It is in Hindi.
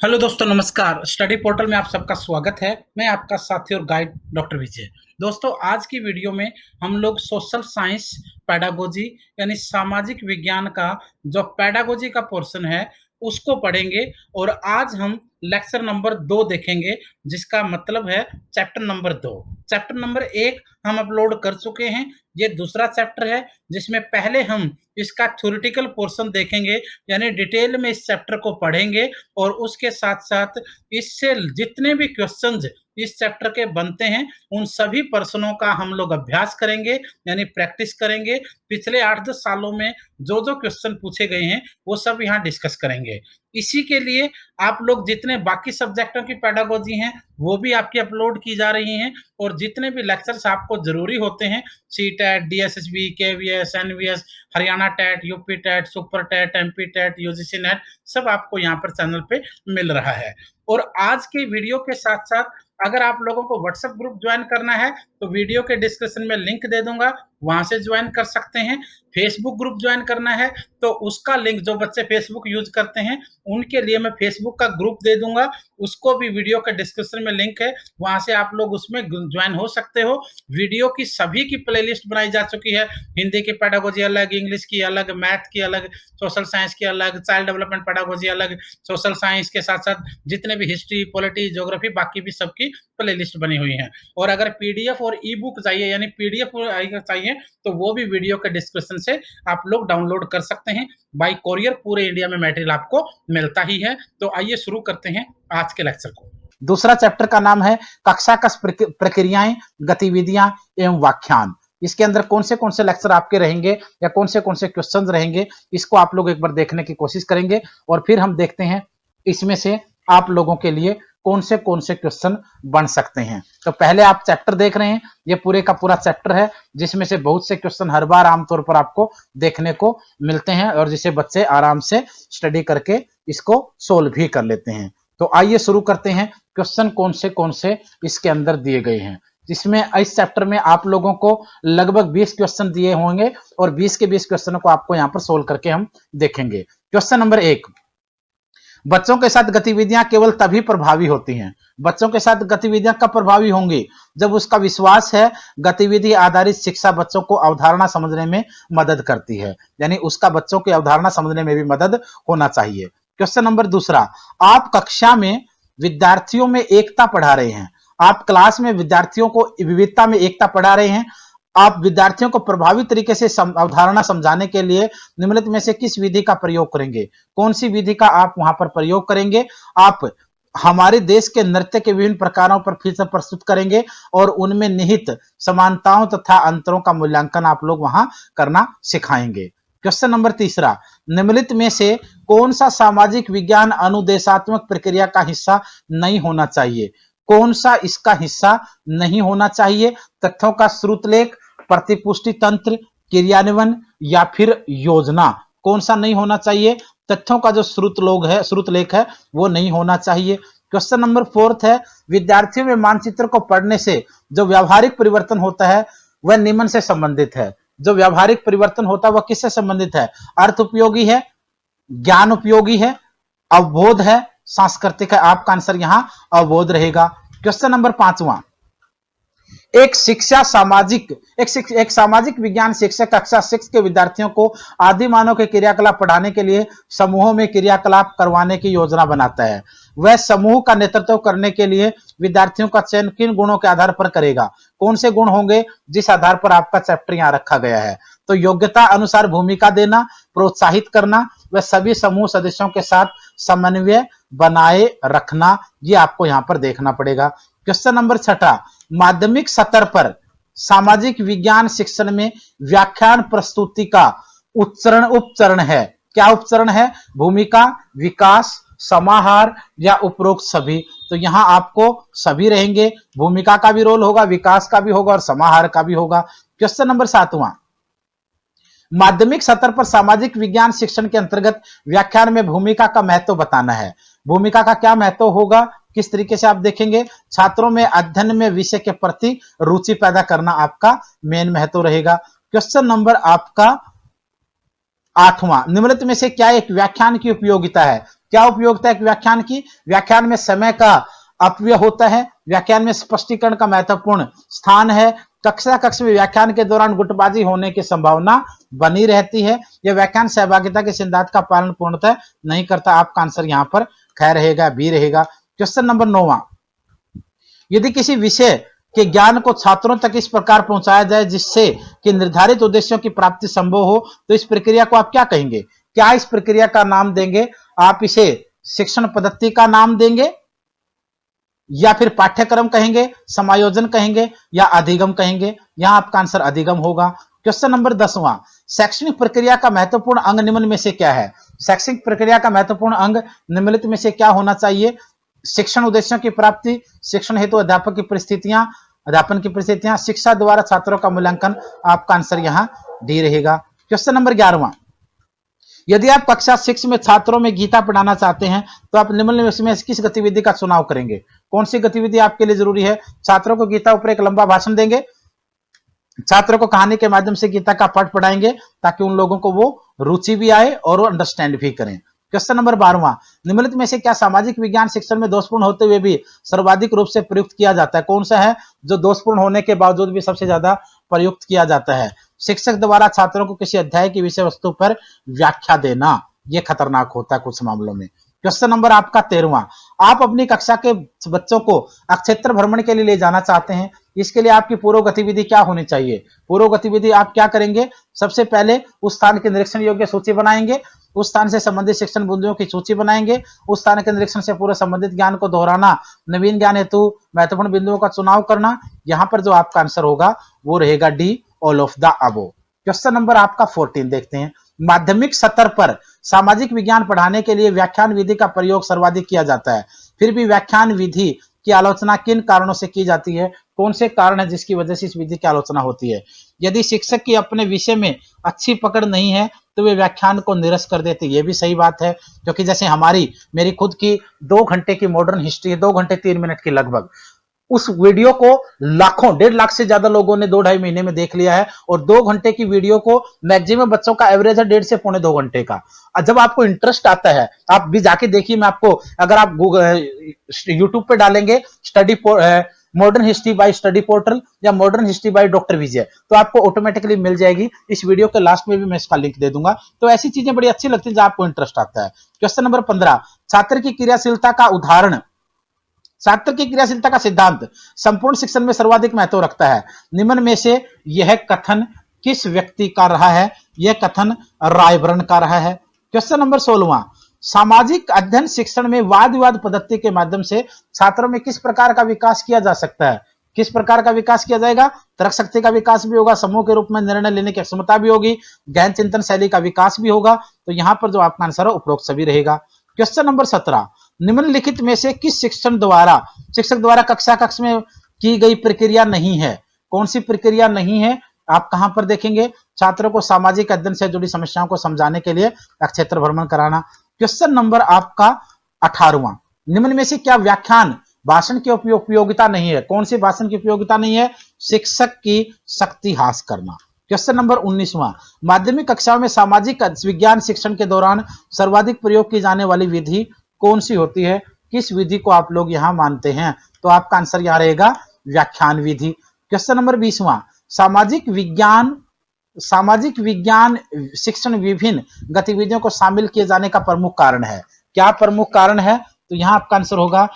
हेलो दोस्तों, नमस्कार। स्टडी पोर्टल में आप सबका स्वागत है। मैं आपका साथी और गाइड डॉक्टर विजय। दोस्तों, आज की वीडियो में हम लोग सोशल साइंस पेडागोजी यानी सामाजिक विज्ञान का जो पेडागोजी का पोर्शन है उसको पढ़ेंगे और आज हम लेक्चर नंबर 2 देखेंगे, जिसका मतलब है चैप्टर नंबर 2। चैप्टर नंबर 1 हम अपलोड कर चुके हैं। ये दूसरा चैप्टर है जिसमें पहले हम इसका थ्योरेटिकल पोर्शन देखेंगे, यानी डिटेल में इस चैप्टर को पढ़ेंगे और उसके साथ-साथ इससे जितने भी क्वेश्चंस इस चैप्टर के बनते हैं, उन सभी प्रश्नों का हम लोग अभ्यास करेंगे, यानी प्रैक्टिस करेंगे। पिछले 8-10 सालों में जो-जो क्वेश्चन पूछे गए हैं, वो सब यहाँ डिस्कस करेंगे। इसी के लिए आप लोग जितने बाकी सब्जेक्टों की पेडागोजी हैं, वो भी आपकी अपलोड की जा रही हैं और जितने भी लेक्चर्स आपको ज़रूरी होते हैं, CTET, DSSB, KVS, NVS, Haryana TET, UP TET, super TET, MP TET, UGC NET, सब आपको यहाँ पर चैनल पे मिल रहा है। और आज के वीडियो के साथ-साथ अगर आप लोगों को व्हाट्सएप ग्रुप ज्वाइन करना है, तो वीडियो के डिस्क्रिप्शन में लिंक दे दूँगा, वहाँ से ज्वाइन कर सकते हैं। फेसबुक ग्रुप ज्वाइन करना है, तो उसका लिंक जो बच्चे फेसबुक यूज़ करते हैं, उनके लिए मैं फेसबुक का ग्रुप दे दूँगा, उसको भी वीडियो के डिस्क्रिप्शन में लिंक है, वहाँ से आप लोग उसमें ज्वाइन हो सकते हो। वीडियो की सभी की प्लेलिस्ट बनाई जा चुकी है, हिंदी की पेडागोजी अलग, इंग्लिश की अलग, मैथ की अलग, सोशल साइंस की अलग, चाइल्ड डेवलपमेंट पेडागोजी अलग, सोशल साइंस के साथ-साथ जितने भी हिस्ट्री, पॉलिटी, ज्योग्राफी बाकी भी सबकी प्लेलिस्ट बनी हुई है। और अगर पीडीएफ और ई बुक चाहिए, यानी पीडीएफ चाहिए, तो वो भी वीडियो के डिस्क्रिप्शन से आप लोग डाउनलोड कर सकते हैं। बाय कोरियर पूरे इंडिया में मटेरियल आपको मिलता ही है। तो आइए शुरू करते हैं आज के लेक्चर को। दूसरा चैप्टर का नाम है कक्षा कस प्रक्रियाएं, गतिविधियां एवं व्याख्यान। इसके अंदर कौन से लेक्चर आपके रहेंगे या कौन से क्वेश्चंस रहेंगे, इसको आप लोग एक बार देखने की कोशिश करेंगे और फिर हम देखते हैं इसमें से आप लोगों के लिए कौन से क्वेश्चन बन सकते हैं। तो पहले आप चैप्टर देख रहे हैं, ये पूरे का पूरा चैप्टर है जिसमें से बहुत से क्वेश्चन हर बार आमतौर पर आपको देखने को मिलते हैं और जिसे बच्चे आराम से स्टडी करके इसको सोल्व भी कर लेते हैं। तो आइए शुरू करते हैं। क्वेश्चन कौन से इसके अंदर दिए गए हैं, जिसमें इस चैप्टर में आप लोगों को लगभग 20 क्वेश्चन दिए होंगे और 20 के 20 क्वेश्चनों को आपको यहां पर सोल्व करके हम देखेंगे। क्वेश्चन नंबर 1, बच्चों के साथ गतिविधियां केवल तभी प्रभावी होती हैं। बच्चों के साथ गतिविधियां कब प्रभावी होंगी? जब उसका विश्वास है गतिविधि आधारित शिक्षा बच्चों को अवधारणा समझने में मदद करती है, यानी उसका बच्चों की अवधारणा समझने में भी मदद होना चाहिए। क्वेश्चन नंबर दूसरा, आप कक्षा में विद्यार्थियों में एकता पढ़ा रहे हैं। आप क्लास में विद्यार्थियों को विविधता में एकता पढ़ा रहे हैं। आप विद्यार्थियों को प्रभावी तरीके से अवधारणा समझाने के लिए निम्नलिखित में से किस विधि का प्रयोग करेंगे? कौन सी विधि का आप वहां पर प्रयोग करेंगे? आप हमारे देश के नृत्य के विभिन्न प्रकारों पर फिर से प्रस्तुत करेंगे और उनमें निहित समानताओं तथा अंतरों का मूल्यांकन आप लोग वहां करना सिखाएंगे। क्वेश्चन नंबर तीसरा, निम्नलिखित में से कौन सा सामाजिक विज्ञान अनुदेशात्मक प्रक्रिया का हिस्सा नहीं होना चाहिए? कौन सा इसका हिस्सा नहीं होना चाहिए? तथ्यों का श्रुतलेख, प्रतिपुष्टि तंत्र, क्रियान्वयन या फिर योजना। कौन सा नहीं होना चाहिए? तथ्यों का जो श्रुतलेख है वो नहीं होना चाहिए। क्वेश्चन नंबर 4 है, विद्यार्थियों में मानचित्र को पढ़ने से जो व्यावहारिक परिवर्तन होता है वह निम्न से संबंधित है। जो व्यावहारिक परिवर्तन होता है वह किससे संबंधित है? अर्थ उपयोगी है, ज्ञान उपयोगी है, अवबोध है, सांस्कृतिक है। आपका आंसर यहां अवबोध रहेगा। क्वेश्चन नंबर 5वां, एक सामाजिक विज्ञान शिक्षक कक्षा 6 के विद्यार्थियों को आदि मानव के क्रियाकलाप पढ़ाने के लिए समूहों में क्रियाकलाप करवाने की योजना बनाता है। वह समूह का नेतृत्व करने के लिए विद्यार्थियों का चयन किन गुणों के आधार पर करेगा? कौन से गुण होंगे जिस आधार पर आपका चैप्टर यहां रखा गया है? तो योग्यता अनुसार भूमिका देना, प्रोत्साहित करना, वह सभी समूह सदस्यों के साथ समन्वय बनाए रखना, ये आपको यहां पर देखना पड़ेगा। क्वेश्चन नंबर 6, माध्यमिक स्तर पर सामाजिक विज्ञान शिक्षण में व्याख्यान प्रस्तुति का उपचरण है। क्या उपचरण है? भूमिका, विकास, समाहार या उपरोक्त सभी। तो यहां आपको सभी रहेंगे, भूमिका का भी रोल होगा, विकास का भी होगा और समाहार का भी होगा। क्वेश्चन नंबर 7वां, माध्यमिक स्तर पर सामाजिक विज्ञान शिक्षण के अंतर्गत व्याख्यान में भूमिका का महत्व बताना है। भूमिका का क्या महत्व होगा, किस तरीके से आप देखेंगे? छात्रों में अध्ययन में विषय के प्रति रुचि पैदा करना आपका मेन महत्व रहेगा। क्वेश्चन नंबर आपका 8वां, निम्नलिखित में से क्या एक व्याख्यान की उपयोगिता है? क्या उपयोगिता है व्याख्यान की? व्याख्यान में समय का अपव्यय होता है, व्याख्यान में स्पष्टीकरण का महत्वपूर्ण स्थान है, कक्ष में व्याख्यान के दौरान गुटबाजी होने की संभावना बनी रहती है, यह व्याख्यान सहभागिता के सिद्धांत का पालन पूर्णतः नहीं करता। आपका आंसर यहां पर ख रहेगा, बी रहेगा। क्वेश्चन नंबर 9वां, यदि किसी विषय के ज्ञान को छात्रों तक इस प्रकार पहुंचाया जाए जिससे कि निर्धारित उद्देश्यों की प्राप्ति संभव हो, तो इस प्रक्रिया को आप क्या कहेंगे? क्या इस प्रक्रिया का नाम देंगे? आप इसे शिक्षण पद्धति का नाम देंगे, या फिर पाठ्यक्रम कहेंगे, समायोजन कहेंगे, या अधिगम कहेंगे? यहां आपका आंसर अधिगम होगा। क्वेश्चन नंबर 10वां, शैक्षणिक प्रक्रिया का महत्वपूर्ण अंग निम्न में से क्या है? शैक्षणिक प्रक्रिया का महत्वपूर्ण अंग निम्नलिखित में से क्या होना चाहिए? शिक्षण उद्देश्यों की प्राप्ति, शिक्षण हेतु अध्यापन की परिस्थितियां, शिक्षा द्वारा छात्रों का मूल्यांकन। आपका आंसर यहां डी रहेगा। क्वेश्चन नंबर 11वां, यदि आप कक्षा 6 में छात्रों में गीता पढ़ाना चाहते हैं तो आप निम्नलिखित में किस गतिविधि का चुनाव करेंगे? कौन सी गतिविधि आपके लिए जरूरी है? छात्रों को गीता ऊपर एक लंबा भाषण देंगे, छात्रों को कहानी के माध्यम से गीता का पाठ पढ़ाएंगे ताकि उन लोगों को वो रुचि भी आए और वो अंडरस्टैंड भी करें। क्वेश्चन नंबर 12वां, निम्नलिखित में से क्या सामाजिक विज्ञान शिक्षण में दोषपूर्ण होते हुए भी सर्वाधिक रूप से प्रयुक्त किया जाता है? कौन सा है जो दोषपूर्ण होने के बावजूद भी सबसे ज्यादा प्रयुक्त किया जाता है? शिक्षक द्वारा छात्रों को किसी अध्याय की विषय वस्तु पर व्याख्या देना, यह खतरनाक होता है कुछ मामलों में। क्वेश्चन नंबर आपका 13वां, आप अपनी कक्षा के बच्चों को क्षेत्र भ्रमण के लिए ले जाना चाहते हैं, इसके लिए आपकी पूर्व गतिविधि क्या होनी चाहिए? पूर्व गतिविधि आप क्या करेंगे? सबसे पहले उस स्थान के निरीक्षण योग्य सूची बनाएंगे, उस स्थान से संबंधित शिक्षण बिंदुओं की सूची बनाएंगे, उस स्थान के निरीक्षण से पूरे संबंधित ज्ञान को दोहराना, नवीन ज्ञान हेतु महत्वपूर्ण बिंदुओं का चुनाव करना। यहां पर जो आपका आंसर होगा वो रहेगा D, all of the above. Question number आपका 14 देखते हैं, माध्यमिक स्तर पर सामाजिक विज्ञान पढ़ाने के लिए व्याख्यान विधि का प्रयोग सर्वाधिक किया जाता है, फिर भी व्याख्यान विधि की आलोचना किन कारणों से की जाती है? कौन से कारण है जिसकी वजह से इस विधि की आलोचना होती है? यदि शिक्षक की अपने विषय में अच्छी पकड़ नहीं है तो वे व्याख्यान को निरस्त कर देते, ये भी सही बात है, क्योंकि जैसे मेरी खुद की 2 घंटे की मॉडर्न हिस्ट्री है, 2 घंटे 3 मिनट की लगभग, उस वीडियो को लाखों 1.5 लाख से ज्यादा लोगों ने 2-2.5 महीने में देख लिया है, और 2 घंटे की वीडियो को मैक्सिमम बच्चों का एवरेज है 1.5 से पौने 2 घंटे का। जब आपको इंटरेस्ट आता है, आप भी जाके देखिए, मैं आपको, अगर आप यूट्यूब पे डालेंगे study modern history by study portal या मॉडर्न हिस्ट्री बाय डॉक्टर विजय, तो आपको ऑटोमेटिकली मिल जाएगी। इस वीडियो के लास्ट में भी मैं इसका लिंक दे दूंगा। तो ऐसी चीजें बड़ी अच्छी लगती है जब आपको इंटरेस्ट आता है। क्वेश्चन नंबर 15, छात्र की क्रियाशीलता का उदाहरण, छात्र की क्रियाशीलता का सिद्धांत संपूर्ण शिक्षण में सर्वाधिक महत्व रखता है। निम्न में से यह कथन किस व्यक्ति का रहा है? यह कथन रायबर्न का रहा है। क्वेश्चन नंबर 16वां, सामाजिक अध्ययन शिक्षण में वाद विवाद पद्धति के माध्यम से छात्रों में किस प्रकार का विकास किया जा सकता है? किस प्रकार का विकास किया जाएगा? तर्क शक्ति का विकास भी होगा, समूह के रूप में निर्णय लेने की क्षमता भी होगी, गहन चिंतन शैली का विकास भी होगा। तो यहां पर जो आपका आंसर है उपरोक्त सभी रहेगा। क्वेश्चन नंबर 17, निम्नलिखित में से किस शिक्षक द्वारा कक्षा में की गई प्रक्रिया नहीं है? कौन सी प्रक्रिया नहीं है? आप कहां पर देखेंगे? छात्रों को सामाजिक अध्ययन से जुड़ी समस्याओं को समझाने के लिए क्षेत्र भ्रमण कराना। क्वेश्चन नंबर आपका 18वां, निम्न में से क्या व्याख्यान भाषण की उपयोगिता नहीं है? कौन सी भाषण की उपयोगिता नहीं है? शिक्षक की शक्ति हास करना। क्वेश्चन नंबर 19वां, माध्यमिक कक्षाओं में सामाजिक विज्ञान शिक्षण के दौरान सर्वाधिक प्रयोग की जाने वाली विधि कौन सी होती है? किस विधि को आप लोग यहां मानते हैं? तो आपका आंसर यहां रहेगा व्याख्यान विधि। क्वेश्चन नंबर 20वां, सामाजिक विज्ञान शिक्षण विभिन्न गतिविधियों को शामिल किए जाने का प्रमुख कारण है। क्या प्रमुख कारण है? तो यहां आपका आंसर होगा